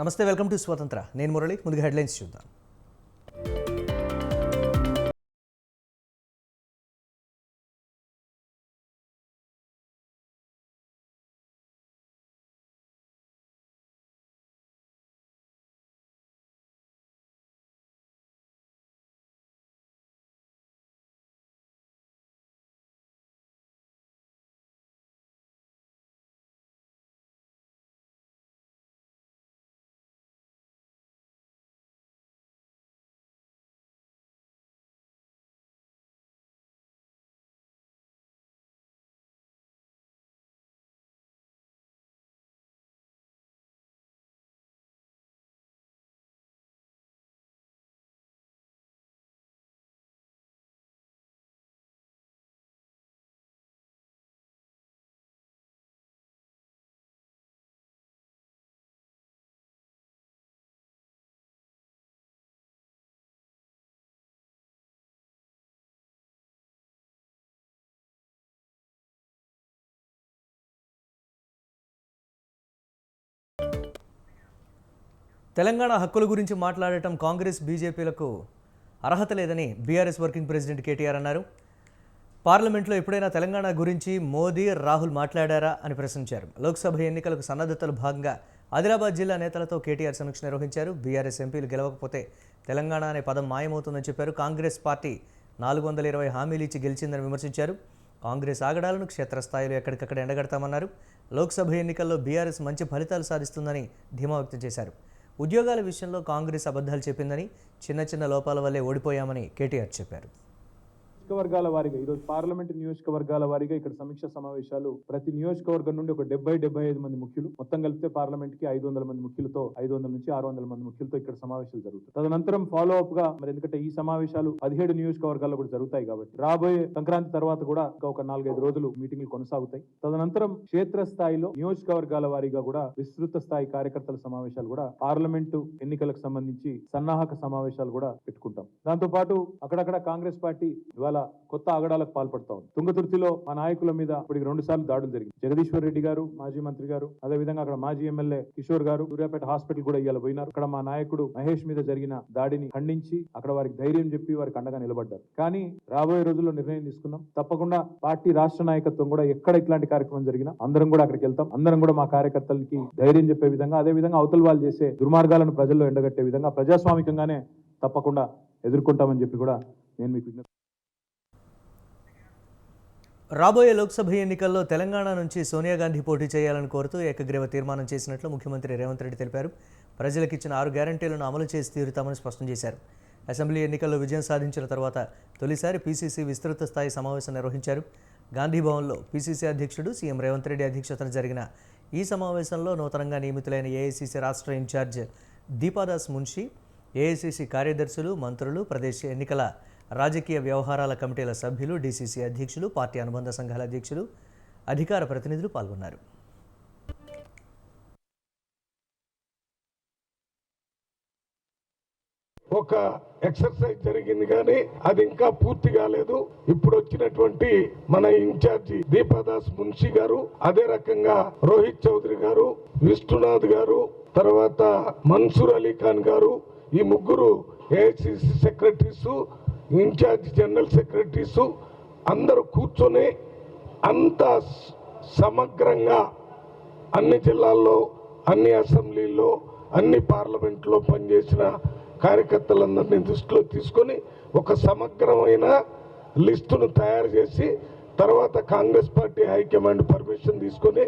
నమస్తే, welcome to స్వతంత్ర. నేను మురళి. ముందుగా హెడ్లైన్స్ చూద్దాం. తెలంగాణ హక్కుల గురించి మాట్లాడటం కాంగ్రెస్ బీజేపీలకు అర్హత లేదని బీఆర్ఎస్ వర్కింగ్ ప్రెసిడెంట్ కేటీఆర్ అన్నారు. పార్లమెంట్లో ఎప్పుడైనా తెలంగాణ గురించి మోదీ, రాహుల్ మాట్లాడారా అని ప్రశ్నించారు. లోక్సభ ఎన్నికలకు సన్నద్ధతలు భాగంగా ఆదిలాబాద్ జిల్లా నేతలతో కేటీఆర్ సమీక్ష నిర్వహించారు. బీఆర్ఎస్ ఎంపీలు గెలవకపోతే తెలంగాణ అనే పదం మాయమవుతుందని చెప్పారు. కాంగ్రెస్ పార్టీ 420 హామీలు ఇచ్చి గెలిచిందని విమర్శించారు. కాంగ్రెస్ ఆగడాలను క్షేత్రస్థాయిలో ఎక్కడికక్కడ ఎండగడతామన్నారు. లోక్సభ ఎన్నికల్లో బీఆర్ఎస్ మంచి ఫలితాలు సాధిస్తుందని ధీమా వ్యక్తం చేశారు. ఉద్యోగాల విషయంలో కాంగ్రెస్ అబద్ధాలు చెప్పిందని, చిన్న చిన్న లోపాల వల్లే ఓడిపోయామని కేటీఆర్ చెప్పారు. నియోజకవర్గాల వారీగా ఈరోజు పార్లమెంట్ నియోజకవర్గాల వారీగా ఇక్కడ సమీక్ష సమావేశాలు ప్రతి నియోజకవర్గం నుండి ఒక 70-75 మంది ముఖ్యులు, మొత్తం కలిపితే పార్లమెంట్ కి 500 మంది ముఖ్యులతో 500 నుంచి 600 మంది ముఖ్యులతో ఇక్కడ సమావేశాలు జరుగుతాయి. తదనంతరం ఫాలో అప్ గా మరి ఎందుకంటే ఈ సమావేశాలు 17 నియోజకవర్గాల్లో కూడా జరుగుతాయి కాబట్టి రాబోయే సంక్రాంతి తర్వాత కూడా ఒక 4-5 రోజులు మీటింగ్లు కొనసాగుతాయి. తదనంతరం క్షేత్ర స్థాయిలో నియోజకవర్గాల వారీగా కూడా విస్తృత స్థాయి కార్యకర్తల సమావేశాలు కూడా పార్లమెంటు ఎన్నికలకు సంబంధించి సన్నాహక సమావేశాలు కూడా పెట్టుకుంటాం. దాంతో పాటు అక్కడక్కడ కాంగ్రెస్ పార్టీ ఇవాళ కొత్త ఆగడాలకు పాల్పడతా ఉంది. తుంగతుర్తిలో మా నాయకుల మీద ఇప్పటికి 2 సార్లు దాడులు జరిగింది. జగదీశ్వర్ రెడ్డి గారు, మాజీ మంత్రి గారు, అదే విధంగా అక్కడ మాజీ ఎమ్మెల్యే కిషోర్ గారు సూర్యాపేట హాస్పిటల్ కూడా ఇవాళ పోయినారు. అక్కడ మా నాయకుడు మహేష్ మీద జరిగిన దాడిని ఖండించి అక్కడ వారికి ధైర్యం చెప్పి వారికి అండగా నిలబడ్డారు. కానీ రాబోయే రోజుల్లో నిర్ణయం తీసుకున్నాం, తప్పకుండా పార్టీ రాష్ట్ర నాయకత్వం కూడా ఎక్కడ ఇట్లాంటి కార్యక్రమం జరిగినా అందరం కూడా అక్కడికి వెళ్తాం. అందరం కూడా మా కార్యకర్తలకి ధైర్యం చెప్పే విధంగా, అదే విధంగా అవతల వాళ్ళు చేసే దుర్మార్గాలను ప్రజల్లో ఎండగట్టే విధంగా ప్రజాస్వామికంగానే తప్పకుండా ఎదుర్కొంటామని చెప్పి కూడా నేను మీకు విజ్ఞప్తి. రాబోయే లోక్సభ ఎన్నికల్లో తెలంగాణ నుంచి సోనియా గాంధీ పోటీ చేయాలని కోరుతూ ఏకగ్రీవ తీర్మానం చేసినట్లు ముఖ్యమంత్రి రేవంత్ రెడ్డి తెలిపారు. ప్రజలకు ఇచ్చిన 6 గ్యారంటీలను అమలు చేసి తీరుతామని స్పష్టం చేశారు. అసెంబ్లీ ఎన్నికల్లో విజయం సాధించిన తర్వాత తొలిసారి పీసీసీ విస్తృత స్థాయి సమావేశం నిర్వహించారు. గాంధీ భవన్లో పీసీసీ అధ్యక్షుడు సీఎం రేవంత్ రెడ్డి అధ్యక్షతన జరిగిన ఈ సమావేశంలో నూతనంగా నియమితులైన ఏఐసీసీ రాష్ట్ర ఇన్ఛార్జ్ దీపాదాస్ మున్షి, ఏఐసీసీ కార్యదర్శులు, మంత్రులు, ప్రదేశ్ ఎన్నికల రాజకీయ వ్యవహారాల కమిటీల సభ్యులు, డీసీసీ అధ్యక్షులు, పార్టీ అనుబంధ సంఘాల అధ్యక్షులు, అధికార ప్రతినిధులు పాల్గొన్నారు. ఒక ఎక్సర్సైజ్ జరిగింది కానీ అది ఇంకా పూర్తి కాలేదు. ఇప్పుడు వచ్చినటువంటి మన ఇన్ఛార్జి దీపాదాస్ మున్షి గారు, అదే రకంగా రోహిత్ చౌదరి గారు, విష్ణునాథ్ గారు, తర్వాత మన్సూర్ అలీ ఖాన్ గారు, ఈ ముగ్గురు AICC secretaries, incharge general secretaries అందరూ కూర్చొని అంత సమగ్రంగా అన్ని జిల్లాల్లో, అన్ని అసెంబ్లీల్లో, అన్ని పార్లమెంట్లో పనిచేసిన కార్యకర్తలందరినీ దృష్టిలో తీసుకొని ఒక సమగ్రమైన లిస్టును తయారు చేసి తర్వాత కాంగ్రెస్ పార్టీ హైకమాండ్ పర్మిషన్ తీసుకొని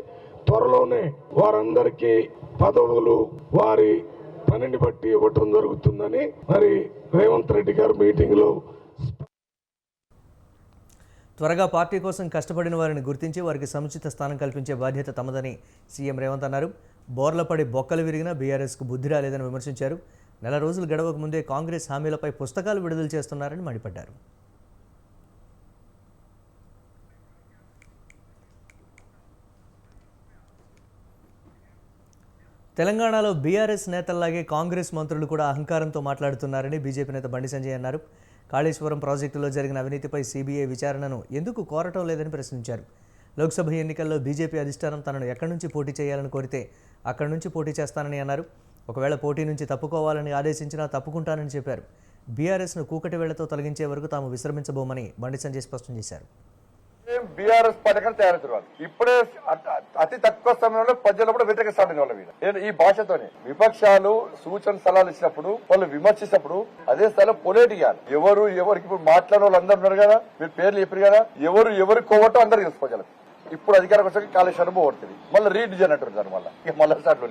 త్వరలోనే వారందరికీ పదవులు వారి పనిని బట్టి ఇవ్వటం జరుగుతుందని మరి రేవంత్ రెడ్డి గారు మీటింగ్లో త్వరగా పార్టీ కోసం కష్టపడిన వారిని గుర్తించి వారికి సముచిత స్థానం కల్పించే బాధ్యత తమదని సీఎం రేవంత్ అన్నారు. బోర్లపడి బొక్కలు విరిగినా బీఆర్ఎస్కు బుద్ధి రాలేదని విమర్శించారు. నెల రోజులు గడవక ముందే కాంగ్రెస్ హామీలపై పుస్తకాలు విడుదల చేస్తున్నారని మండిపడ్డారు. తెలంగాణలో బీఆర్ఎస్ నేతల్లాగే కాంగ్రెస్ మంత్రులు కూడా అహంకారంతో మాట్లాడుతున్నారని బీజేపీ నేత బండి సంజయ్ అన్నారు. కాళేశ్వరం ప్రాజెక్టులో జరిగిన అవినీతిపై సీబీఐ విచారణను ఎందుకు కోరటం లేదని ప్రశ్నించారు. లోక్సభ ఎన్నికల్లో బీజేపీ అధిష్టానం తనను ఎక్కడి నుంచి పోటీ చేయాలని కోరితే అక్కడి నుంచి పోటీ చేస్తానని అన్నారు. ఒకవేళ పోటీ నుంచి తప్పుకోవాలని ఆదేశించినా తప్పుకుంటానని చెప్పారు. బీఆర్ఎస్ను కూకటి వేళ్లతో తొలగించే వరకు తాము విశ్రమించబోమని బండి సంజయ్ స్పష్టం చేశారు. బీఆర్ఎస్ పథకం తయారవుతున్నారు. ఇప్పుడే అతి తక్కువ సమయంలో ప్రజలు కూడా వ్యతిరేక సాధిన వాళ్ళ మీద ఈ భాషతోనే విపక్షాలు సూచన సలహాలు ఇచ్చినప్పుడు వాళ్ళు విమర్శించినప్పుడు అదే స్థాయిలో పొలేట్ ఇవ్వాలి. ఎవరికి ఇప్పుడు మాట్లాడే వాళ్ళు అందరు ఉన్నారు కదా, మీరు పేర్లు చెప్పారు కదా, ఎవరు కోవటో అందరు తెలుసుకోగలరు. ఇప్పుడు అధికారం వచ్చాక కాళేశ్వరం పోగొడుతుంది, మళ్ళీ రీడిజన్ అంటారు దాని వల్ల మళ్ళీ స్టార్ట్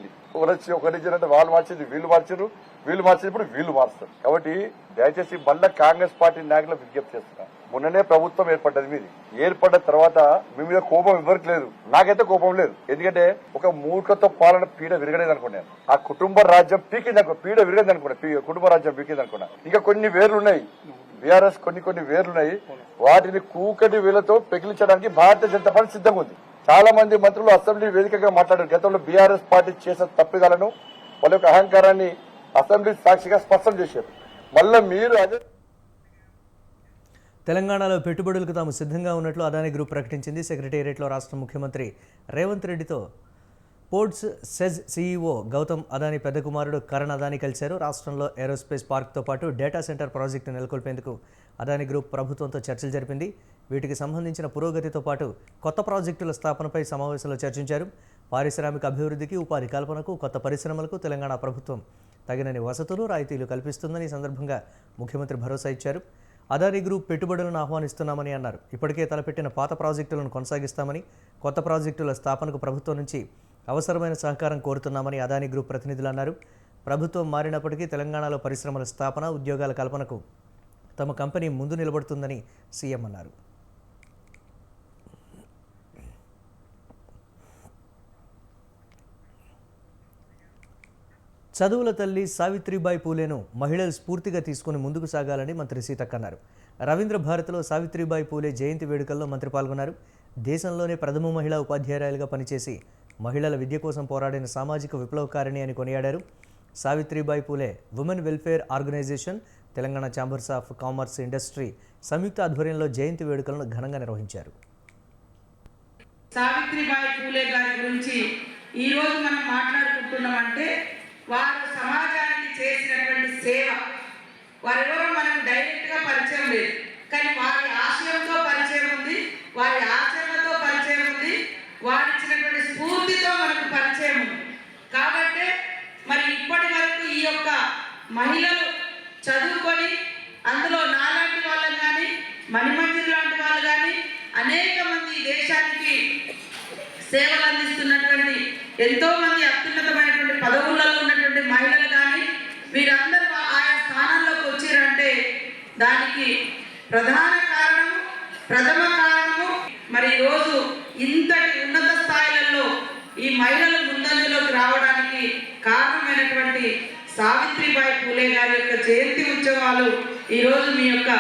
ఒక రీజన్ అంటే వాళ్ళు మార్చింది వీళ్ళు మార్చారు, వీళ్ళు మార్చింది ఇప్పుడు వీళ్ళు మారుస్తారు. కాబట్టి దయచేసి మళ్ళీ కాంగ్రెస్ పార్టీ నాయకులు విజ్ఞప్తి చేస్తున్నారు. మొన్ననే ప్రభుత్వం ఏర్పడ్డది, మీది ఏర్పడ్డ తర్వాత మీ మీద కోపం ఎవరికి లేదు, నాకైతే కోపం లేదు. ఎందుకంటే ఒక మూర్ఖతో పాలన పీడ విరగలేదు అనుకున్నాను. ఆ కుటుంబ రాజ్యం పీకింది అనుకో, పీడ విరగదు అనుకున్నా, కుటుంబ రాజ్యం పీకింది అనుకున్నా. ఇంకా కొన్ని వేర్లు ఉన్నాయి, బీఆర్ఎస్ కొన్ని వేర్లున్నాయి, వాటిని కూకటి వేలతో పెకిలించడానికి భారతీయ జనతా పార్టీ సిద్ధంగా ఉంది. చాలా మంది మంత్రులు అసెంబ్లీ వేదికగా మాట్లాడారు. గతంలో బీఆర్ఎస్ పార్టీ చేసిన తప్పిదాలను, వాళ్ళ యొక్క అహంకారాన్ని అసెంబ్లీ సాక్షిగా స్పష్టం చేశారు. మళ్ళీ మీరు అదే తెలంగాణలో పెట్టుబడులకు తాము సిద్ధంగా ఉన్నట్లు అదానీ గ్రూప్ ప్రకటించింది. సెక్రటేరియట్లో రాష్ట్ర ముఖ్యమంత్రి రేవంత్ రెడ్డితో ports SEZ CEO Gautam Adani పెద్ద కుమారుడు కరణ్ అదానీ కలిశారు. రాష్ట్రంలో ఏరోస్పేస్ పార్క్తో పాటు డేటా సెంటర్ ప్రాజెక్టు నెలకొల్పేందుకు అదానీ గ్రూప్ ప్రభుత్వంతో చర్చలు జరిపింది. వీటికి సంబంధించిన పురోగతితో పాటు కొత్త ప్రాజెక్టుల స్థాపనపై సమావేశంలో చర్చించారు. పారిశ్రామిక అభివృద్ధికి, ఉపాధి కల్పనకు, కొత్త పరిశ్రమలకు తెలంగాణ ప్రభుత్వం తగినన్ని వసతులు, రాయితీలు కల్పిస్తుందని ఈ సందర్భంగా ముఖ్యమంత్రి భరోసా ఇచ్చారు. అదానీ గ్రూప్ పెట్టుబడులను ఆహ్వానిస్తున్నామని అన్నారు. ఇప్పటికే తలపెట్టిన పాత ప్రాజెక్టులను కొనసాగిస్తామని, కొత్త ప్రాజెక్టుల స్థాపనకు ప్రభుత్వం నుంచి అవసరమైన సహకారం కోరుతున్నామని అదానీ గ్రూప్ ప్రతినిధులు అన్నారు. ప్రభుత్వం మారినప్పటికీ తెలంగాణలో పరిశ్రమల స్థాపన, ఉద్యోగాల కల్పనకు తమ కంపెనీ ముందు నిలబడుతుందని సీఎం అన్నారు. చదువుల తల్లి సావిత్రిబాయి పూలేను మహిళలు స్ఫూర్తిగా తీసుకుని ముందుకు సాగాలని మంత్రి సీతక్క అన్నారు. రవీంద్ర భారతిలో సావిత్రిబాయి పూలే జయంతి వేడుకల్లో మంత్రి పాల్గొన్నారు. దేశంలోనే ప్రథమ మహిళా ఉపాధ్యాయురాలుగా పనిచేసి మహిళల విద్య కోసం పోరాడిన సామాజిక విప్లవకారిణి అని కొనియాడారు. Savitribai Phule women welfare organisation, Telangana chambers of commerce industry సంయుక్త ఆధ్వర్యంలో జయంతి వేడుకలను ఘనంగా నిర్వహించారు. సావిత్రిబాయి పూలే గారి గురించి ఈరోజు మనం మాట్లాడుకుంటున్నామంటే వారు సమాజానికి చేసినటువంటి సేవ, వారెవరో మనకు డైరెక్ట్గా పరిచయం లేదు, కానీ వారి ఆశయంతో పరిచయం ఉంది, వారి ఆచరణతో పరిచయం ఉంది, వారు ఇచ్చినటువంటి స్ఫూర్తితో మనకు పరిచయం ఉంది. కాబట్టి మరి ఇప్పటి వరకు ఈ యొక్క మహిళలు చదువుకొని అందులో నాలాంటి వాళ్ళని కానీ, మణిమంజరి లాంటి వాళ్ళు కానీ అనేక మంది దేశానికి సేవలు అందిస్తున్నటువంటి ఎంతో మంది అత్యున్నతమైనటువంటి పదవులలో ఉన్నటువంటి మహిళలు కానీ వీరందరూ ఆయా స్థానాల్లోకి వచ్చారంటే దానికి ప్రధాన కారణము, ప్రథమ కారణము మరి ఈరోజు ఇంతటి ఉన్నత స్థాయిలలో ఈ మహిళలు ముందంజలోకి రావడానికి కారణమైనటువంటి సావిత్రిబాయి పూలే గారి యొక్క జయంతి ఉత్సవాలు ఈరోజు మీ యొక్క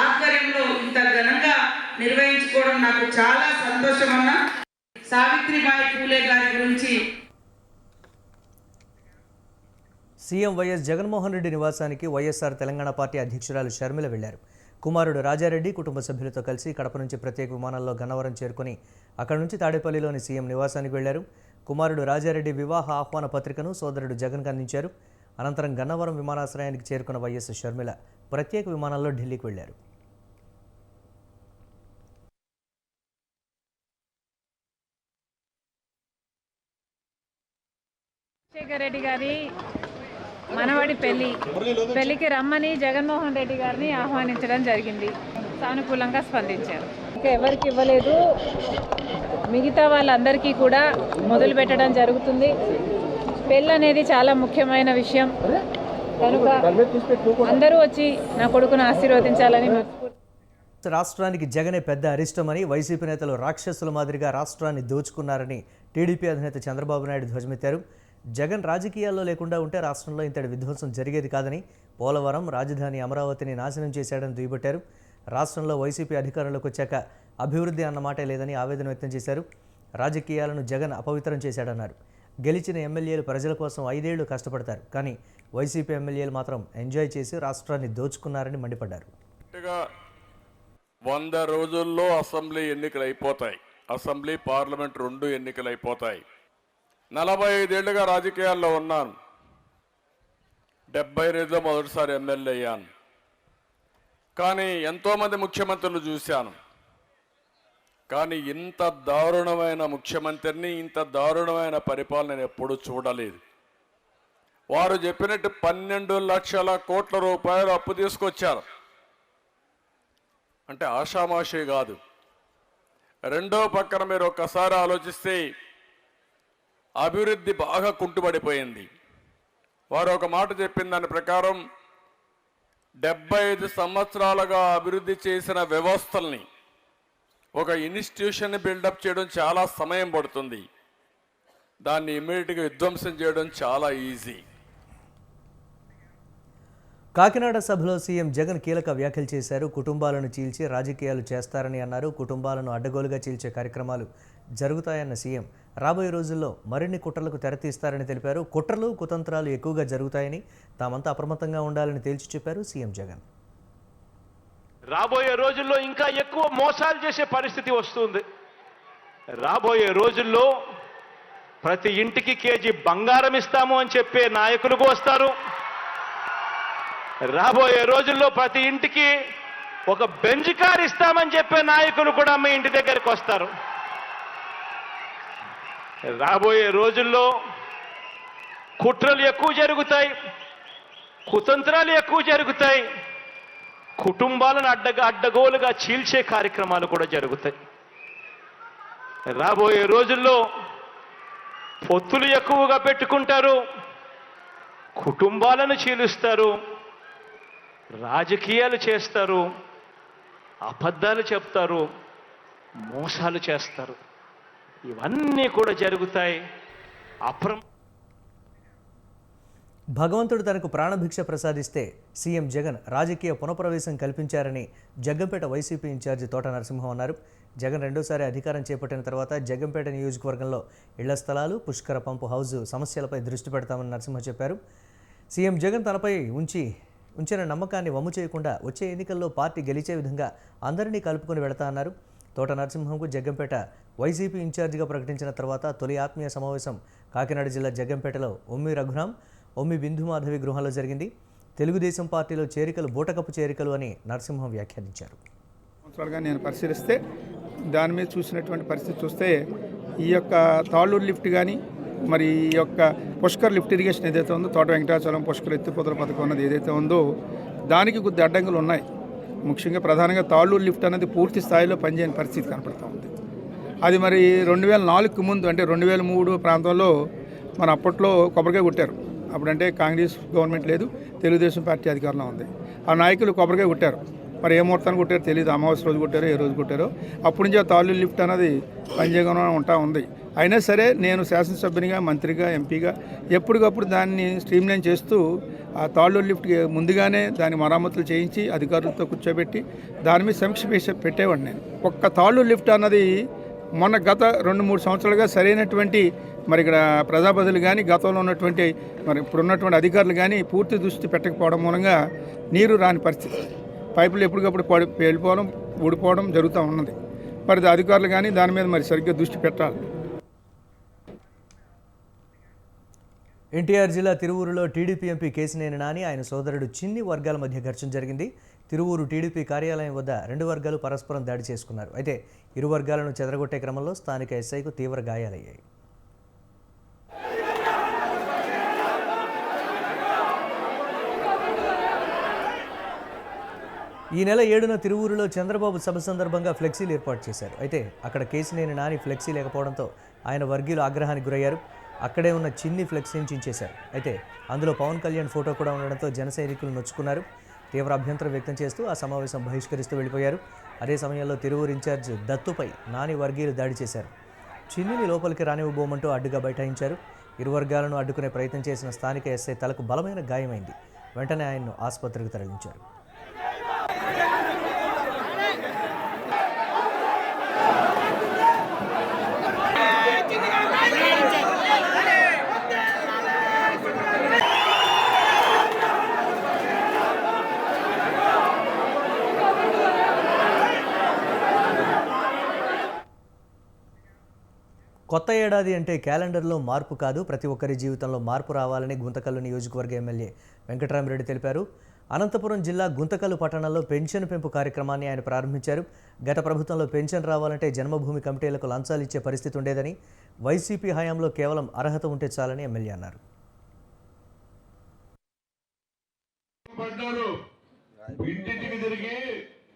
ఆధ్వర్యంలో ఇంత ఘనంగా నిర్వహించుకోవడం నాకు చాలా సంతోషం అన్న. సావిత్రిబాయి పూలే గారి గురించి సీఎం వైఎస్ జగన్మోహన్ రెడ్డి నివాసానికి వైఎస్ఆర్ తెలంగాణ పార్టీ అధ్యక్షురాలు షర్మిల వెళ్లారు. కుమారుడు రాజారెడ్డి కుటుంబ సభ్యులతో కలిసి కడప నుంచి ప్రత్యేక విమానంలో గన్నవరం చేరుకుని అక్కడి నుంచి తాడేపల్లిలోని సీఎం నివాసానికి వెళ్లారు. కుమారుడు రాజారెడ్డి వివాహ ఆహ్వాన పత్రికను సోదరుడు జగన్కు అందించారు. అనంతరం గన్నవరం విమానాశ్రయానికి చేరుకున్న వైఎస్ షర్మిల ప్రత్యేక విమానంలో ఢిల్లీకి వెళ్లారు. రాజశేఖర్ రెడ్డి గారి మనవడి పెళ్లికి రమ్మని జగన్మోహన్ రెడ్డి గారిని ఆహ్వానించడం జరిగింది. సానుకూలంగా స్పందించారు. ఇంకా ఎవరికి ఇవ్వలేదు, మిగతా వాళ్ళందరికీ కూడా మొదలు పెట్టడం జరుగుతుంది. పెళ్ళి అనేది చాలా ముఖ్యమైన విషయం కనుక అందరూ వచ్చి నా కొడుకును ఆశీర్వదించాలని. రాష్ట్రానికి జగనే పెద్ద అరిష్టమని, వైసీపీ నేతలు రాక్షసుల మాదిరిగా రాష్ట్రాన్ని దోచుకున్నారని టీడీపీ అధినేత చంద్రబాబు నాయుడు ధ్వజమెత్తారు. జగన్ రాజకీయాల్లో లేకుండా ఉంటే రాష్ట్రంలో ఇంతటి విధ్వంసం జరిగేది కాదని, పోలవరం, రాజధాని అమరావతిని నాశనం చేశాడని దుయ్యబట్టారు. రాష్ట్రంలో వైసీపీ అధికారంలోకి వచ్చాక అభివృద్ధి అన్నమాటే లేదని ఆవేదన వ్యక్తం చేశారు. రాజకీయాలను జగన్ అపవిత్రం చేశాడన్నారు. గెలిచిన ఎమ్మెల్యేలు ప్రజల కోసం 5 ఏళ్లు కష్టపడతారు, కానీ వైసీపీ ఎమ్మెల్యేలు మాత్రం ఎంజాయ్ చేసి రాష్ట్రాన్ని దోచుకున్నారని మండిపడ్డారు. 100 రోజుల్లో అసెంబ్లీ ఎన్నికలు అయిపోతాయి. అసెంబ్లీ, పార్లమెంట్ 2 ఎన్నికలు అయిపోతాయి. 45 ఏళ్లుగా రాజకీయాల్లో ఉన్నాను. 72లో మొదటిసారి ఎమ్మెల్యే అయ్యాను. కానీ ఎంతోమంది ముఖ్యమంత్రులు చూశాను. కానీ ఇంత దారుణమైన ముఖ్యమంత్రిని, ఇంత దారుణమైన పరిపాలన నేను ఎప్పుడూ చూడలేదు. వారు చెప్పినట్టు 12 లక్షల కోట్ల రూపాయలు అప్పు తీసుకొచ్చారు అంటే ఆషామాషి కాదు. రెండో పక్కన మీరు ఒక్కసారి ఆలోచిస్తే అభివృద్ధి బాగా కుంటుపడిపోయింది. వారు ఒక మాట చెప్పిన దాని ప్రకారం 75 సంవత్సరాలుగా అభివృద్ధి చేసిన వ్యవస్థల్ని, ఒక ఇన్స్టిట్యూషన్ బిల్డప్ చేయడం చాలా సమయం పడుతుంది. దాన్ని ఇమ్మీడియట్గా విధ్వంసం చేయడం చాలా ఈజీ. కాకినాడ సభలో సీఎం జగన్ కీలక వ్యాఖ్యలు చేశారు. కుటుంబాలను చీల్చి రాజకీయాలు చేస్తారని అన్నారు. కుటుంబాలను అడ్డగోలుగా చీల్చే కార్యక్రమాలు జరుగుతాయన్న సీఎం రాబోయే రోజుల్లో మరిన్ని కుట్రలకు తెరతీస్తారని తెలిపారు. కుట్రలు కుతంత్రాలు ఎక్కువగా జరుగుతాయని, తామంతా అప్రమత్తంగా ఉండాలని తేల్చి చెప్పారు సీఎం జగన్. రాబోయే రోజుల్లో ఇంకా ఎక్కువ మోసాలు చేసే పరిస్థితి వస్తుంది. రాబోయే రోజుల్లో ప్రతి ఇంటికి కేజీ బంగారం ఇస్తాము అని చెప్పే నాయకులకు వస్తారు. రాబోయే రోజుల్లో ప్రతి ఇంటికి ఒక బెంజ్ కార్ ఇస్తామని చెప్పే నాయకులు కూడా మీ ఇంటి దగ్గరికి వస్తారు. రాబోయే రోజుల్లో కుట్రలు ఎక్కువ జరుగుతాయి, కుతంత్రాలు ఎక్కువ జరుగుతాయి, కుటుంబాలను అడ్డగోలుగా చీల్చే కార్యక్రమాలు కూడా జరుగుతాయి. రాబోయే రోజుల్లో పొత్తులు ఎక్కువగా పెట్టుకుంటారు, కుటుంబాలను చీలుస్తారు, రాజకీయాలు చేస్తారు, అబద్ధాలు చెప్తారు, మోసాలు చేస్తారు. ఇవన్నీ కూడా జరుగుతాయి. భగవంతుడు తనకు ప్రాణభిక్ష ప్రసాదిస్తే సీఎం జగన్ రాజకీయ పునఃప్రవేశం కల్పించారని జగ్గంపేట వైసీపీ ఇన్ఛార్జి తోట నరసింహం అన్నారు. జగన్ రెండోసారి అధికారం చేపట్టిన తర్వాత జగ్గంపేట నియోజకవర్గంలో ఇళ్ల స్థలాలు, పుష్కర పంపు హౌజు సమస్యలపై దృష్టి పెడతామని నరసింహ చెప్పారు. సీఎం జగన్ తనపై ఉంచిన నమ్మకాన్ని వమ్ము చేయకుండా వచ్చే ఎన్నికల్లో పార్టీ గెలిచే విధంగా అందరినీ కలుపుకొని వెళతా అన్నారు. తోట నరసింహంకు జగ్గంపేట వైసీపీ ఇన్ఛార్జిగా ప్రకటించిన తర్వాత తొలి ఆత్మీయ సమావేశం కాకినాడ జిల్లా జగ్గంపేటలో ఒమ్మి రఘురాం, ఒమ్మి బిందుమాధవి గృహంలో జరిగింది. తెలుగుదేశం పార్టీలో చేరికలు బూటకపు చేరికలు అని నరసింహం వ్యాఖ్యానించారు. సంవత్సరాలుగా నేను పరిశీలిస్తే దాని మీద చూసినటువంటి పరిస్థితి చూస్తే ఈ యొక్క తాళ్ళూరు లిఫ్ట్ కానీ, మరి ఈ యొక్క పుష్కర్ లిఫ్ట్ ఇరిగేషన్ ఏదైతే ఉందో, తోట వెంకటాచలం పుష్కర్ ఎత్తిపోతల పథకం అన్నది ఏదైతే ఉందో దానికి కొద్ది అడ్డంకులు ఉన్నాయి. ముఖ్యంగా ప్రధానంగా తాళ్ళూరు లిఫ్ట్ అనేది పూర్తి స్థాయిలో పనిచేయని పరిస్థితి కనపడుతూ ఉంది. అది మరి 2004కు ముందు అంటే 2003 ప్రాంతంలో మన అప్పట్లో కొబ్బరికాయ కొట్టారు. అప్పుడంటే కాంగ్రెస్ గవర్నమెంట్ లేదు, తెలుగుదేశం పార్టీ అధికారంలో ఉంది. ఆ నాయకులు కొబ్బరికాయ కొట్టారు. మరి ఏ ముహూర్తాన్ని కొట్టారో తెలియదు, అమావాస్య రోజు కొట్టారో ఏ రోజు కొట్టారో. అప్పటి నుంచి ఆ తాళ్ళూరు లిఫ్ట్ అనేది పనిచేయకుండా ఉంటా ఉంది. అయినా సరే నేను శాసనసభ్యునిగా, మంత్రిగా, ఎంపీగా ఎప్పటికప్పుడు దాన్ని స్ట్రీమ్లైన్ చేస్తూ ఆ తాళ్ళూరు లిఫ్ట్కి ముందుగానే దాని మరమ్మతులు చేయించి అధికారులతో కూర్చోబెట్టి దాని మీద సమీక్ష పెట్టేవాడిని నేను. ఒక్క తాళ్ళూరు లిఫ్ట్ అన్నది మొన్న గత 2-3 సంవత్సరాలుగా సరైనటువంటి మరి ఇక్కడ ప్రజాప్రతినిధులు కానీ, గతంలో ఉన్నటువంటి మరి ఇప్పుడున్నటువంటి అధికారులు కానీ పూర్తి దృష్టి పెట్టకపోవడం మూలంగా నీరు రాని పరిస్థితి, పైపులు ఎప్పటికప్పుడు వెళ్ళిపోవడం, ఊడిపోవడం జరుగుతూ ఉన్నది. మరి అధికారులు కానీ దాని మీద మరి సరిగ్గా దృష్టి పెట్టాలి. ఎన్టీఆర్ జిల్లా తిరువూరులో టీడీపీ ఎంపీ కేశినేని నాని, ఆయన సోదరుడు చిన్ని వర్గాల మధ్య ఘర్షణ జరిగింది. తిరువూరు టీడీపీ కార్యాలయం వద్ద 2 వర్గాలు పరస్పరం దాడి చేసుకున్నారు. అయితే ఇరు వర్గాలను చెదరగొట్టే క్రమంలో స్థానిక ఎస్ఐకు తీవ్ర గాయాలయ్యాయి. ఈ నెల 7న తిరువూరులో చంద్రబాబు సభ సందర్భంగా ఫ్లెక్సీలు ఏర్పాటు చేశారు. అయితే అక్కడ కేశినేని నాని ఫ్లెక్సీ లేకపోవడంతో ఆయన వర్గీయులు ఆగ్రహానికి గురయ్యారు. అక్కడే ఉన్న చిన్ని ఫ్లెక్సీని చించేశారు. అయితే అందులో పవన్ కళ్యాణ్ ఫోటో కూడా ఉండడంతో జన సైనికులు నొచ్చుకున్నారు. తీవ్ర అభ్యంతరం వ్యక్తం చేస్తూ ఆ సమావేశం బహిష్కరిస్తూ వెళ్ళిపోయారు. అదే సమయంలో తిరువూరు ఇన్ఛార్జ్ దత్తుపై నాని వర్గీయులు దాడి చేశారు. చిన్నిని లోపలికి రానివ్వబోమంటూ అడ్డుగా బైఠాయించారు. ఇరు వర్గాలను అడ్డుకునే ప్రయత్నం చేసిన స్థానిక ఎస్ఐ తలకు బలమైన గాయమైంది. వెంటనే ఆయన్ను ఆసుపత్రికి తరలించారు. కొత్త ఏడాది అంటే క్యాలెండర్లో మార్పు కాదు, ప్రతి ఒక్కరి జీవితంలో మార్పు రావాలని గుంతకల్లు నియోజకవర్గ ఎమ్మెల్యే వెంకటరామరెడ్డి తెలిపారు. అనంతపురం జిల్లా గుంతకల్లు పట్టణంలో పెన్షన్ పెంపు కార్యక్రమాన్ని ఆయన ప్రారంభించారు. గత ప్రభుత్వంలో పెన్షన్ రావాలంటే జన్మభూమి కమిటీలకు లంచాలు ఇచ్చే పరిస్థితి ఉండేదని, వైసీపీ హయాంలో కేవలం అర్హత ఉంటే చాలని ఎమ్మెల్యే అన్నారు. ఇంటింటికి తిరిగి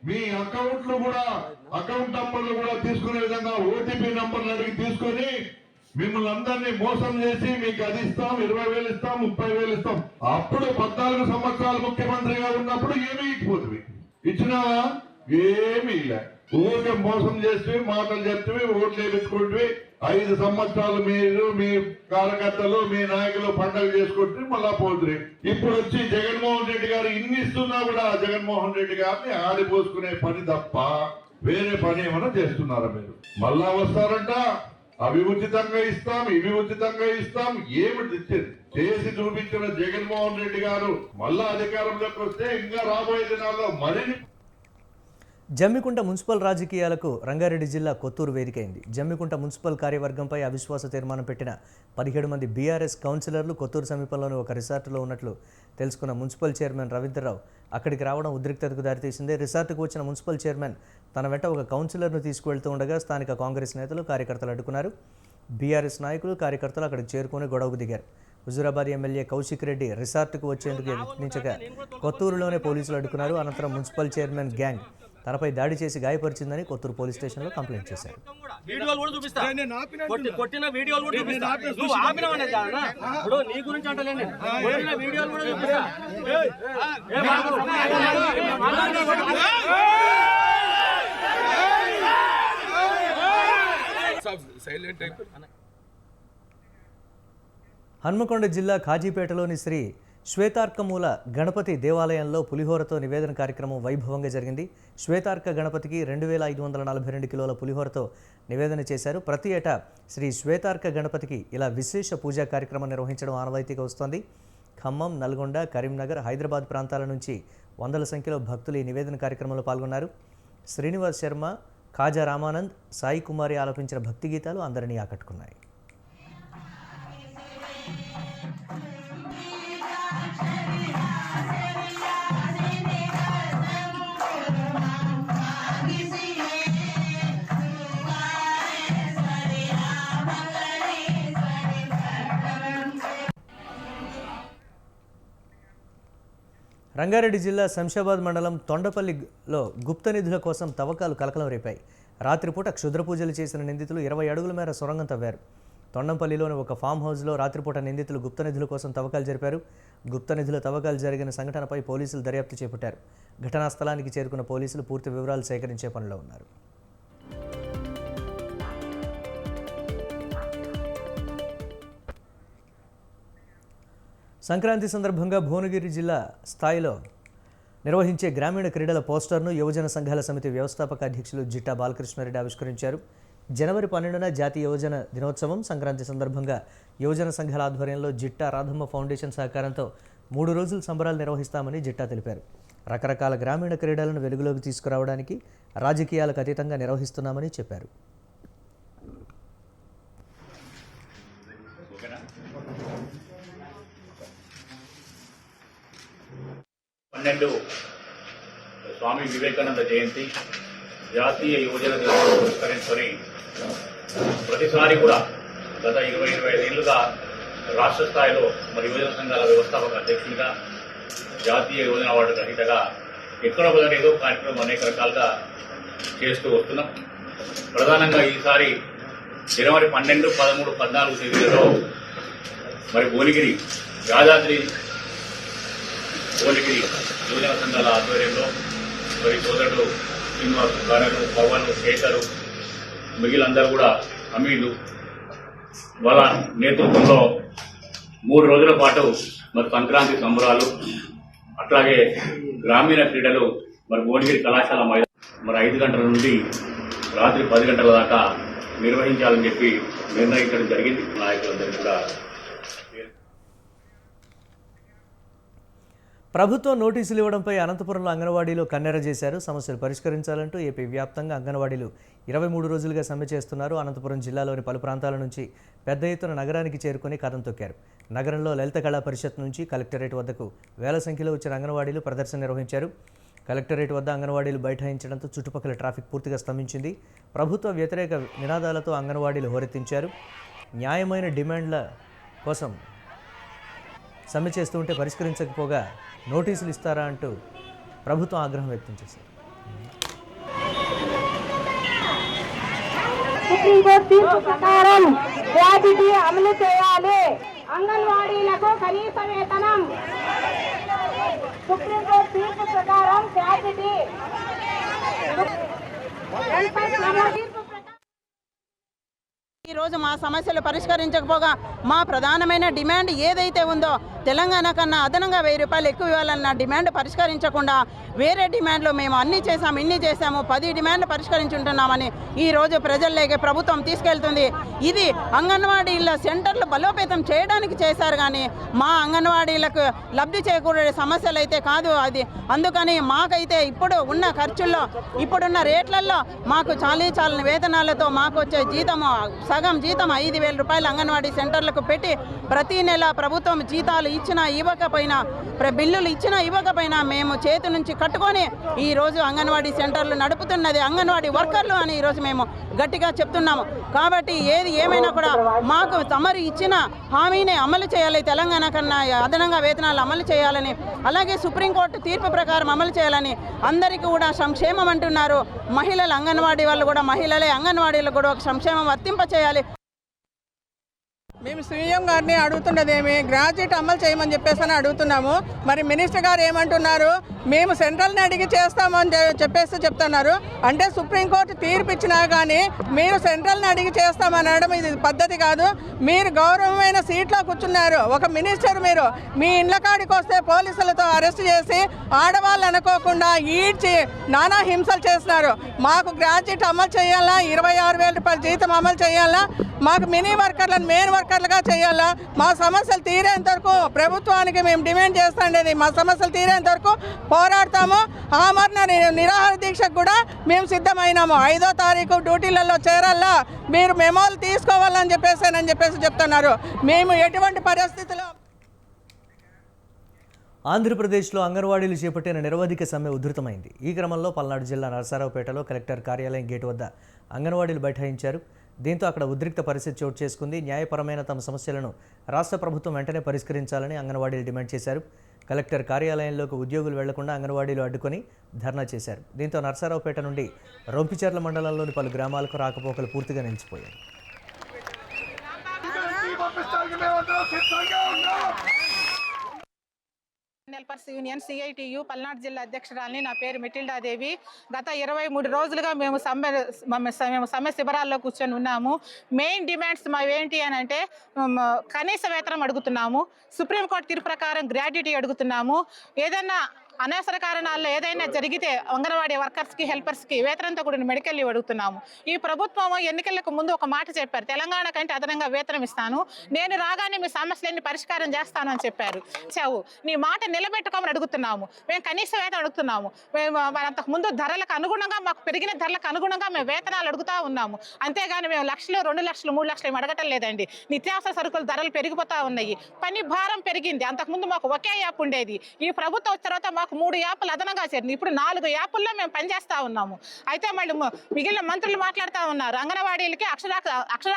మీ అకౌంట్లు కూడా అకౌంట్ నంబర్లు కూడా తీసుకునే విధంగా ఓటీపీ నంబర్లు అడిగి తీసుకొని మిమ్మల్ని అందరినీ మోసం చేసి మీకు అది ఇస్తాం, 20,000 ఇస్తాం, 30,000 ఇస్తాం. అప్పుడు 14 సంవత్సరాలు ముఖ్యమంత్రిగా ఉన్నప్పుడు ఏమీ ఇచ్చిపోతుంది, ఇచ్చినావా? ఏమీ లే. ఊరికే మోసం చేసి మాటలు చెప్తే ఓట్లు వేయించుకుంటే 5 సంవత్సరాలు మీరు మీ కార్యకర్తలు మీ నాయకులు పండుగ చేసుకుంటే మళ్ళా పోతుంది. ఇప్పుడు వచ్చి జగన్మోహన్ రెడ్డి గారు ఇన్ని ఇస్తున్నా కూడా జగన్మోహన్ రెడ్డి గారిని ఆడిపోసుకునే పని తప్ప వేరే పని ఏమైనా చేస్తున్నారా మీరు? మళ్ళా వస్తారంట, అవి ఉచితంగా ఇస్తాం, ఇవి ఉచితంగా ఇస్తాం. ఏమిటి చేసి చూపించిన జగన్మోహన్ రెడ్డి గారు మళ్ళా అధికారంలోకి వస్తే ఇంకా రాబోయే దినాల్లో మరిన్ని. జమ్మికుంట మున్సిపల్ రాజకీయాలకు రంగారెడ్డి జిల్లా కొత్తూరు వేదికైంది. జమ్మికుంట మున్సిపల్ కార్యవర్గంపై అవిశ్వాస తీర్మానం పెట్టిన 17 మంది బీఆర్ఎస్ కౌన్సిలర్లు కొత్తూరు సమీపంలోని ఒక రిసార్టులో ఉన్నట్లు తెలుసుకున్న మున్సిపల్ చైర్మన్ రవీంద్రరావు అక్కడికి రావడం ఉద్రిక్తతకు దారితీసింది. రిసార్టుకు వచ్చిన మున్సిపల్ చైర్మన్ తన వెంట ఒక కౌన్సిలర్ను తీసుకువెళ్తూ ఉండగా స్థానిక కాంగ్రెస్ నేతలు కార్యకర్తలు అడ్డుకున్నారు. బీఆర్ఎస్ నాయకులు కార్యకర్తలు అక్కడికి చేరుకుని గొడవకు దిగారు. హుజూరాబాద్ ఎమ్మెల్యే కౌశిక్ రెడ్డి రిసార్టుకు వచ్చేందుకు యత్నించగా కొత్తూరులోనే పోలీసులు అడ్డుకున్నారు. అనంతరం మున్సిపల్ చైర్మన్ గ్యాంగ్ తనపై దాడి చేసి గాయపరిచిందని కొత్తూరు పోలీస్ స్టేషన్లో కంప్లైంట్ చేశారు. హన్మకొండ జిల్లా కాజీపేటలోని శ్రీ శ్వేతార్కమూల గణపతి దేవాలయంలో పులిహోరతో నివేదన కార్యక్రమం వైభవంగా జరిగింది. శ్వేతార్క గణపతికి 2542 కిలోల పులిహోరతో నివేదన చేశారు. ప్రతి ఏటా శ్రీ శ్వేతార్క గణపతికి ఇలా విశేష పూజా కార్యక్రమం నిర్వహించడం ఆనవాయితీగా వస్తోంది. ఖమ్మం, నల్గొండ, కరీంనగర్, హైదరాబాద్ ప్రాంతాల నుంచి వందల సంఖ్యలో భక్తులు ఈ నివేదన కార్యక్రమంలో పాల్గొన్నారు. శ్రీనివాస్ శర్మ, ఖాజా రామానంద్, సాయి కుమారి ఆలపించిన భక్తి గీతాలు అందరినీ ఆకట్టుకున్నాయి. రంగారెడ్డి జిల్లా శంషాబాద్ మండలం తొండపల్లిలో గుప్త నిధుల కోసం తవ్వకాలు కలకలం రేపాయి. రాత్రిపూట క్షుద్ర పూజలు చేసిన నిందితులు 20 అడుగుల మేర సొరంగం తవ్వారు. తొండంపల్లిలోని ఒక ఫామ్ హౌస్లో రాత్రిపూట నిందితులు గుప్త నిధుల కోసం తవ్వకాలు జరిపారు. గుప్త నిధుల తవ్వకాలు జరిగిన సంఘటనపై పోలీసులు దర్యాప్తు చేపట్టారు. ఘటనా స్థలానికి చేరుకున్న పోలీసులు పూర్తి వివరాలు సేకరించే పనిలో ఉన్నారు. సంక్రాంతి సందర్భంగా భువనగిరి జిల్లా స్థాయిలో నిర్వహించే గ్రామీణ క్రీడల పోస్టర్ను యువజన సంఘాల సమితి వ్యవస్థాపక అధ్యక్షులు జిట్టా బాలకృష్ణారెడ్డి ఆవిష్కరించారు. జనవరి 12న జాతీయ యువజన దినోత్సవం. సంక్రాంతి సందర్భంగా యువజన సంఘాల ఆధ్వర్యంలో జిట్టా రాధమ్మ ఫౌండేషన్ సహకారంతో 3 రోజుల సంబరాలు నిర్వహిస్తామని జిట్టా తెలిపారు. రకరకాల గ్రామీణ క్రీడలను వెలుగులోకి తీసుకురావడానికి రాజకీయాలకు అతీతంగా నిర్వహిస్తున్నామని చెప్పారు. స్వామి వివేకానంద జయంతి, జాతీయ యువజన దినోత్సవం పురస్కరించుకొని ప్రతిసారి కూడా గత 20-25 ఏళ్లుగా రాష్ట్ర స్థాయిలో మరి యువజన సంఘాల వ్యవస్థాపక అధ్యక్షునిగా, జాతీయ యువజన అవార్డు గ్రహీతగా ఎక్కడో ఒకటి ఏదో కార్యక్రమం అనేక రకాలుగా చేస్తూ వస్తున్నాం. ప్రధానంగా ఈసారి జనవరి 12, 13, 14 తేదీలలో మరి భువనగిరి యాదాద్రి భువనగిరి యువజన సంఘాల ఆధ్వర్యంలో మరి సోదరుడు శ్రీనివాస్, కరణ్, పవన్, శేఖర్, మిగిలినందరూ కూడా అమీలు వాళ్ళ నేతృత్వంలో 3 రోజుల పాటు మరి సంక్రాంతి సంబరాలు, అట్లాగే గ్రామీణ క్రీడలు మరి భువనగిరి కళాశాల మైదానం మరి 5 గంటల నుండి రాత్రి 10 గంటల దాకా నిర్వహించాలని చెప్పి నిర్ణయించడం జరిగింది. నాయకులందరూ కూడా ప్రభుత్వం నోటీసులు ఇవ్వడంపై అనంతపురంలో అంగన్వాడీలో కన్నెర చేశారు. సమస్యలు పరిష్కరించాలంటూ ఏపీ వ్యాప్తంగా అంగన్వాడీలు 23 రోజులుగా సమ్మె చేస్తున్నారు. అనంతపురం జిల్లాలోని పలు ప్రాంతాల నుంచి పెద్ద ఎత్తున నగరానికి చేరుకుని కదం తొక్కారు. నగరంలో లలిత కళా పరిషత్ నుంచి కలెక్టరేట్ వద్దకు వేల సంఖ్యలో వచ్చిన అంగన్వాడీలు ప్రదర్శన నిర్వహించారు. కలెక్టరేట్ వద్ద అంగన్వాడీలు బైఠాయించడంతో చుట్టుపక్కల ట్రాఫిక్ పూర్తిగా స్తంభించింది. ప్రభుత్వ వ్యతిరేక నినాదాలతో అంగన్వాడీలు హోరెత్తించారు. న్యాయమైన డిమాండ్ల కోసం సమ్మె చేస్తూ ఉంటే పరిష్కరించకపోగా నోటీసులు ఇస్తారా అంటూ ప్రభుత్వం ఆగ్రహం వ్యక్తం చేశారు. సుప్రీంకోర్టు తీర్పు ప్రకారం గ్రాట్యుటీ అమలు చేయాలి. అంగన్వాడీలకు కనీస వేతనం. సుప్రీంకోర్టు తీర్పు ప్రకారం గ్రాట్యుటీ ఈరోజు మా సమస్యలు పరిష్కరించకపోగా మా ప్రధానమైన డిమాండ్ ఏదైతే ఉందో తెలంగాణ కన్నా అదనంగా 1000 రూపాయలు ఎక్కువ ఇవ్వాలన్న డిమాండ్ పరిష్కరించకుండా వేరే డిమాండ్లు మేము అన్నీ చేశాము, ఇన్ని చేశాము, 10 డిమాండ్లు పరిష్కరించుంటున్నామని ఈరోజు ప్రజల్లోకి ప్రభుత్వం తీసుకెళ్తుంది. ఇది అంగన్వాడీల సెంటర్లు బలోపేతం చేయడానికి చేశారు కానీ మా అంగన్వాడీలకు లబ్ధి చేకూరే సమస్యలు అయితే కాదు అది. అందుకని మాకైతే ఇప్పుడు ఉన్న ఖర్చుల్లో ఇప్పుడున్న రేట్లలో మాకు చాలని వేతనాలతో మాకు వచ్చే జీతము సగం జీతం 5000 రూపాయలు అంగన్వాడీ సెంటర్లకు పెట్టి ప్రతి నెల ప్రభుత్వం జీతాలు ఇచ్చినా ఇవ్వకపోయినా బిల్లులు ఇచ్చినా ఇవ్వకపోయినా మేము చేతి నుంచి కట్టుకొని ఈరోజు అంగన్వాడీ సెంటర్లు నడుపుతున్నది అంగన్వాడీ వర్కర్లు అని ఈరోజు మేము గట్టిగా చెప్తున్నాము. కాబట్టి ఏది ఏమైనా కూడా మాకు తమరు ఇచ్చిన హామీని అమలు చేయాలి, తెలంగాణ కన్నా అదనంగా వేతనాలు అమలు చేయాలని, అలాగే సుప్రీంకోర్టు తీర్పు ప్రకారం అమలు చేయాలని అందరికీ కూడా సంక్షేమం అంటున్నారు. మహిళలు అంగన్వాడీ వాళ్ళు కూడా మహిళలే అంగన్వాడీలకు కూడా ఒక సంక్షేమం వర్తింప చేయాలి. మేము సీఎం గారిని అడుగుతున్నదేమి గ్రాడ్యుయేట్ అమలు చేయమని చెప్పేసి అడుగుతున్నాము. మరి మినిస్టర్ గారు ఏమంటున్నారు, మేము సెంట్రల్ని అడిగి చేస్తామని చెప్పేసి చెప్తున్నారు. అంటే సుప్రీంకోర్టు తీర్పు ఇచ్చినా కానీ మీరు సెంట్రల్ని అడిగి చేస్తామనడం ఇది పద్ధతి కాదు. మీరు గౌరవమైన సీట్లో కూర్చున్నారు, ఒక మినిస్టర్, మీరు మీ ఇళ్ళ కాడికి వస్తే పోలీసులతో అరెస్ట్ చేసి ఆడవాళ్ళు అనుకోకుండా ఈడ్చి నానా హింసలు చేస్తున్నారు. మాకు గ్రాడ్యుయేట్ అమలు చేయాలా, 26,000 రూపాయల జీతం అమలు చేయాలా, మాకు మినీ వర్కర్లను మెయిన్ వర్కర్లుగా చేయాలా, మా సమస్యలు తీరేంత వరకు ప్రభుత్వానికి మేము డిమాండ్ చేస్తుండేది మా సమస్యలు తీరేంత వరకు పోరాడతాము. ఆమరణ నిరాహార దీక్షకు కూడా మేము సిద్ధమైనాము. 5వ తారీఖు డ్యూటీలలో చేరాలా, మీరు మెమోలు తీసుకోవాలని చెప్పేసి చెప్తున్నారు. మేము ఎటువంటి పరిస్థితుల్లో ఆంధ్రప్రదేశ్లో అంగన్వాడీలు చేపట్టిన నిరవధిక సమ్మె ఉధృతమైంది. ఈ క్రమంలో పల్నాడు జిల్లా నరసరావుపేటలో కలెక్టర్ కార్యాలయం గేటు వద్ద అంగన్వాడీలు బైఠాయించారు. దీంతో అక్కడ ఉద్రిక్త పరిస్థితి చోటు చేసుకుంది. న్యాయపరమైన తమ సమస్యలను రాష్ట్ర ప్రభుత్వం వెంటనే పరిష్కరించాలని అంగన్వాడీలు డిమాండ్ చేశారు. కలెక్టర్ కార్యాలయంలోకి ఉద్యోగులు వెళ్లకుండా అంగన్వాడీలు అడ్డుకొని ధర్నా చేశారు. దీంతో నరసరావుపేట నుండి రొంపిచెర్ల మండలంలోని పలు గ్రామాలకు రాకపోకలు పూర్తిగా నిలిచిపోయాయి. హెల్పర్స్ యూనియన్ CITU పల్నాడు జిల్లా అధ్యక్షురాలిని. నా పేరు మిటిల్డాదేవి. గత 23 రోజులుగా మేము సమ్మె శిబిరాల్లో కూర్చొని ఉన్నాము. మెయిన్ డిమాండ్స్ మా ఏంటి అని అంటే కనీస వేతనం అడుగుతున్నాము, సుప్రీంకోర్టు తీర్పు ప్రకారం గ్రాడ్యుటీ అడుగుతున్నాము, ఏదైనా అనవసర కారణాల్లో ఏదైనా జరిగితే అంగన్వాడీ వర్కర్స్కి హెల్పర్స్కి వేతనంతో కూడిన మెడికల్ లీవ్ అడుగుతున్నాము. ఈ ప్రభుత్వం ఎన్నికలకు ముందు ఒక మాట చెప్పారు, తెలంగాణ కంటే అదనంగా వేతనం ఇస్తాను, నేను రాగానే మీ సమస్యలన్నీ పరిష్కారం చేస్తాను అని చెప్పారు. నీ మాట నిలబెట్టుకోమని అడుగుతున్నాము. మేము కనీస వేతనం అడుగుతున్నాము. మేము అంతకుముందు ధరలకు అనుగుణంగా మాకు పెరిగిన ధరలకు అనుగుణంగా మేము వేతనాలు అడుగుతూ ఉన్నాము. అంతేగాని మేము లక్షలు 2 లక్షలు 3 లక్షలు ఏమి అడగటం లేదండి. నిత్యావసర సరుకుల ధరలు పెరిగిపోతూ ఉన్నాయి, పని భారం పెరిగింది. అంతకుముందు మాకు ఒకే యాప్ ఉండేది, ఈ ప్రభుత్వం వచ్చిన తర్వాత మాకు 3 యాప్లు అదనంగా చేరింది. ఇప్పుడు 4 యాప్ల్లో మేము పనిచేస్తూ ఉన్నాము. అయితే మళ్ళీ మిగిలిన మంత్రులు మాట్లాడుతూ ఉన్నారు, అంగన్వాడీలకి అక్షర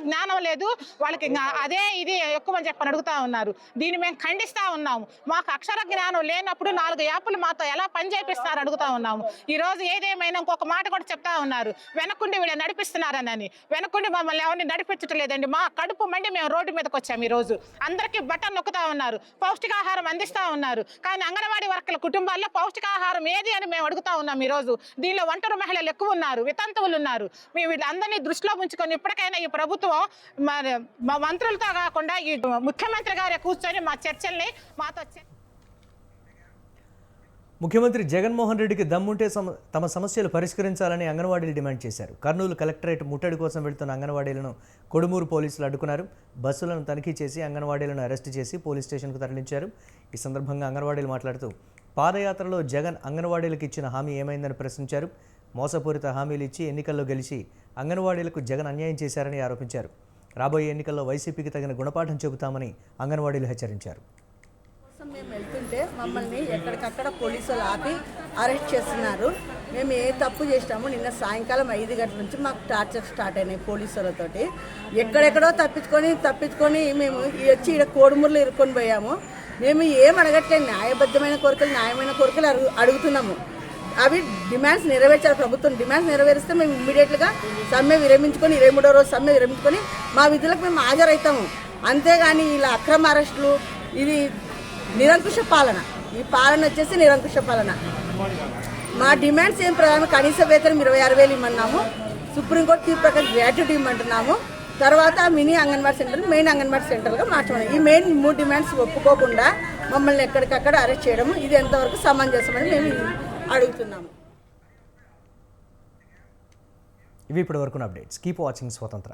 జ్ఞానం లేదు, వాళ్ళకి అదే ఇది ఎక్కువ అని చెప్పని అడుగుతూ ఉన్నారు. దీన్ని మేము ఖండిస్తూ ఉన్నాము. మాకు అక్షర జ్ఞానం లేనప్పుడు 4 యాప్లు మాతో ఎలా పని చేపిస్తున్నారు అడుగుతూ ఉన్నాము. ఈ రోజు ఏదేమైనా ఇంకొక మాట కూడా చెప్తా ఉన్నారు, వెనక్కుండి వీళ్ళు నడిపిస్తున్నారని. వెనక్కుండి మమ్మల్ని ఎవరిని నడిపించట్లేదండి. మా కడుపు మండి మేము రోడ్డు మీదకి వచ్చాము. ఈ రోజు అందరికీ బటన్ నొక్కుతా ఉన్నారు, పౌష్టికాహారం అందిస్తూ ఉన్నారు. కానీ అంగన్వాడీ వర్కర్ల కుటుంబాల్లో పౌష్టికాహారం ఏది అని మేము అడుగుతా ఉన్నాం. ఈ రోజు దీనిలో ఒంటరి మహిళలు ఎక్కువ ఉన్నారు, వితంతువులు ఉన్నారు. మేము వీళ్ళందరినీ దృష్టిలో ఉంచుకొని ఇప్పటికైనా ఈ ప్రభుత్వం మా మంత్రులతో కాకుండా ఈ ముఖ్యమంత్రి గారే కూర్చొని మా చర్చల్ని మాతో ముఖ్యమంత్రి జగన్మోహన్ రెడ్డికి దమ్ముంటే తమ సమస్యలు పరిష్కరించాలని అంగన్వాడీలు డిమాండ్ చేశారు. కర్నూలు కలెక్టరేట్ ముట్టడి కోసం వెళ్తున్న అంగన్వాడీలను కొడుమూరు పోలీసులు అడ్డుకున్నారు. బస్సులను తనిఖీ చేసి అంగన్వాడీలను అరెస్టు చేసి పోలీస్ స్టేషన్కు తరలించారు. ఈ సందర్భంగా అంగన్వాడీలు మాట్లాడుతూ పాదయాత్రలో జగన్ అంగన్వాడీలకు ఇచ్చిన హామీ ఏమైందని ప్రశ్నించారు. మోసపూరిత హామీలు ఇచ్చి ఎన్నికల్లో గెలిచి అంగన్వాడీలకు జగన్ అన్యాయం చేశారని ఆరోపించారు. రాబోయే ఎన్నికల్లో వైసీపీకి తగిన గుణపాఠం చెబుతామని అంగన్వాడీలు హెచ్చరించారు. మేము వెళ్తుంటే మమ్మల్ని ఎక్కడికక్కడ పోలీసులు ఆపి అరెస్ట్ చేస్తున్నారు. మేము ఏ తప్పు చేసినాము నిన్న సాయంకాలం 5 గంటల నుంచి మాకు టార్చర్ స్టార్ట్ అయినాయి పోలీసులతోటి. ఎక్కడెక్కడో తప్పించుకొని మేము వచ్చి ఇక్కడ కోడుమూరులో ఇరుక్కొని పోయాము. మేము ఏం అడగట్లేదు, న్యాయబద్ధమైన కోరికలు అడుగుతున్నాము. అవి డిమాండ్స్ నెరవేర్చాలి. ప్రభుత్వం డిమాండ్స్ నెరవేరిస్తే మేము ఇమ్మీడియట్గా సమ్మె విరమించుకొని 23వ రోజు సమ్మె విరమించుకొని మా విధులకు మేము హాజరవుతాము. అంతేగాని ఇలా అక్రమ అరెస్టులు, ఇది నిరంకుశ పాలన. ఈ పాలన వచ్చేసి నిరంకుశ పాలన. మా డిమాండ్స్ ఏం ప్రధాన కనీస వేతనం 26,000 ఇమ్మన్నాము. సుప్రీంకోర్టు తీర్పు ప్రకారం గ్రాట్యుటీ ఇమ్మంటున్నాము. తర్వాత mini anganwadi centre, main anganwadi సెంటర్గా మార్చమని. ఈ మెయిన్ 3 డిమాండ్స్ ఒప్పుకోకుండా మమ్మల్ని ఎక్కడికక్కడ అరెస్ట్ చేయడం ఇది ఎంతవరకు సమంజసమని మేము అడుగుతున్నాము. ఇవి ఇప్పటి వరకు అప్డేట్స్. కీప్ వాచింగ్ స్వతంత్ర.